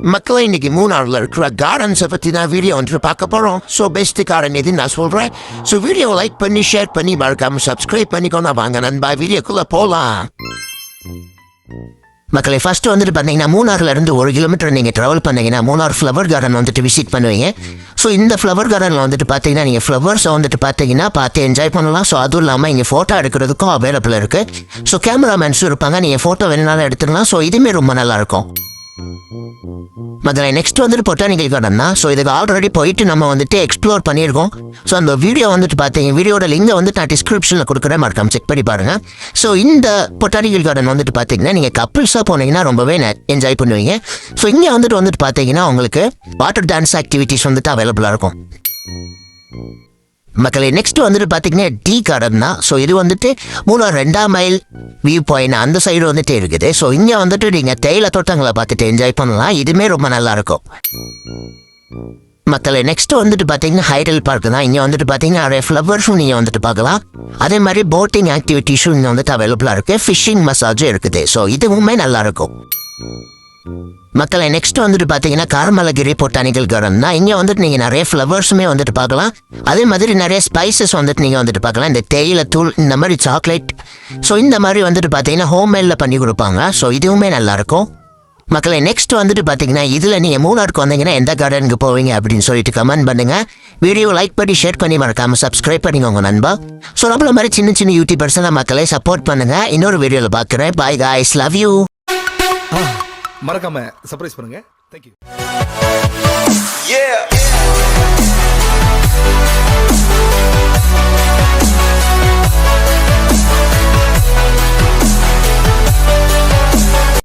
மக்களே இன்னைக்கு மூணாறுல இருக்கிற கார்டன்ஸை பற்றி நான் வீடியோ ஒன்று பார்க்க போகிறோம். ஸோ பெஸ்ட் கார்டன் எதுன்னு நான் சொல்கிறேன். ஸோ வீடியோ லைக் பண்ணி ஷேர் பண்ணி மறக்காம சப்ஸ்கிரைப் பண்ணிக்கோங்க. வாங்க நண்பா வீடியோக்குள்ளே போகலாம். மக்களே ஃபர்ஸ்ட் வந்துட்டு பார்த்தீங்கன்னா மூணாறுல இருந்து 1 கிலோமீட்டர் நீங்கள் ட்ராவல் பண்ணீங்கன்னா மூணார் ஃப்ளவர் கார்டன் வந்துட்டு விசிட் பண்ணுவீங்க. ஸோ இந்த ஃப்ளவர் கார்டனில் வந்துட்டு பார்த்தீங்கன்னா நீங்கள் ஃப்ளவர்ஸை வந்துட்டு பார்த்தீங்கன்னா பார்த்து என்ஜாய் பண்ணலாம். ஸோ அதுவும் இல்லாமல் இங்கே ஃபோட்டோ எடுக்கிறதுக்கும் அவைலபிள் இருக்குது. ஸோ கேமராமேன்ஸும் இருப்பாங்க, நீங்கள் ஃபோட்டோ வேணுனாலும் எடுத்துக்கலாம். ஸோ இதுவுமே ரொம்ப நல்லாயிருக்கும். மதுரை நெக்ஸ்ட் வந்துட்டு பொட்டானிக்கல் கார்டன் தான். ஸோ இதுக்கு ஆல்ரெடி போயிட்டு நம்ம வந்துட்டு எக்ஸ்ப்ளோர் பண்ணியிருக்கோம். ஸோ அந்த வீடியோ வந்துட்டு பார்த்தீங்க, வீடியோட லிங்கை வந்துட்டு நான் டிஸ்கிரிப்ஷனில் கொடுக்குறேன், மறக்காம செக் பண்ணி பாருங்கள். ஸோ இந்த பொட்டானிக்கல் கார்டன் வந்துட்டு பார்த்தீங்கன்னா நீங்கள் கப்பிள்ஸாக போனீங்கன்னா ரொம்பவே என்ஜாய் பண்ணுவீங்க. ஸோ இங்கே வந்துட்டு பார்த்தீங்கன்னா உங்களுக்கு வாட்டர் டான்ஸ் ஆக்டிவிட்டிஸ் வந்துட்டு அவைலபிளாக இருக்கும். மக்களே நெக்ஸ்ட் வந்துட்டு பார்த்தீங்கன்னா டீ கார்டன் தான். ஸோ இது வந்துட்டு மூணார் 2ஆம் மைல் வியூ பாயிண்ட் அந்த சைடு வந்துட்டு இருக்குது. ஸோ இங்கே வந்துட்டு நீங்கள் தேயிலை தோட்டங்களை பார்த்துட்டு என்ஜாய் பண்ணலாம். இதுவுமே ரொம்ப நல்லாயிருக்கும். மக்களே நெக்ஸ்ட் வந்துட்டு பார்த்தீங்கன்னா ஹைடல் பார்க் தான். இங்கே வந்துட்டு பார்த்தீங்கன்னா நிறைய ஃப்ளவர்ஸும் நீங்கள் வந்துட்டு பார்க்கலாம். அதே மாதிரி போட்டிங் ஆக்டிவிட்டீஸும் இங்கே வந்துட்டு அவைலபிளாக இருக்குது. ஃபிஷ்ஷிங் மசாஜும் இருக்குது. ஸோ இதுவுமே நல்லாயிருக்கும். மக்களை நெக்ஸ்ட் வந்துட்டு பார்த்தீங்கன்னா காரமலகிரி பொட்டானிக்கல் கார்டன் தான். இங்கே வந்துட்டு நீங்கள் நிறைய ஃப்ளவர்ஸுமே வந்துட்டு பார்க்கலாம். அதே மாதிரி நிறைய ஸ்பைசஸ் வந்துட்டு நீங்கள் வந்துட்டு பார்க்கலாம். இந்த தேயிலை தூள், இந்த மாதிரி சாக்லேட், ஸோ இந்த மாதிரி வந்துட்டு பார்த்தீங்கன்னா ஹோம்மேடில் பண்ணி கொடுப்பாங்க. ஸோ இதுவுமே நல்லாயிருக்கும். மக்களை நெக்ஸ்ட் வந்துட்டு பார்த்தீங்கன்னா இதில் நீங்கள் மூணாருக்கு வந்தீங்கன்னா எந்த கார்டனுக்கு போவீங்க அப்படின்னு சொல்லிட்டு கமெண்ட் பண்ணுங்கள். வீடியோ லைக் பண்ணி ஷேர் பண்ணி மறக்காமல் சப்ஸ்கிரைப் பண்ணிக்கோங்க நண்பா. ஸோ நம்மள மாதிரி சின்ன சின்ன யூடியூபர்ஸை மக்களை சப்போர்ட் பண்ணுங்கள். இன்னொரு வீடியோவில் பார்க்குறேன். Bye guys, love you. மறக்காம சர்ப்ரைஸ் பண்ணுங்க. தேங்க்யூ. Yeah.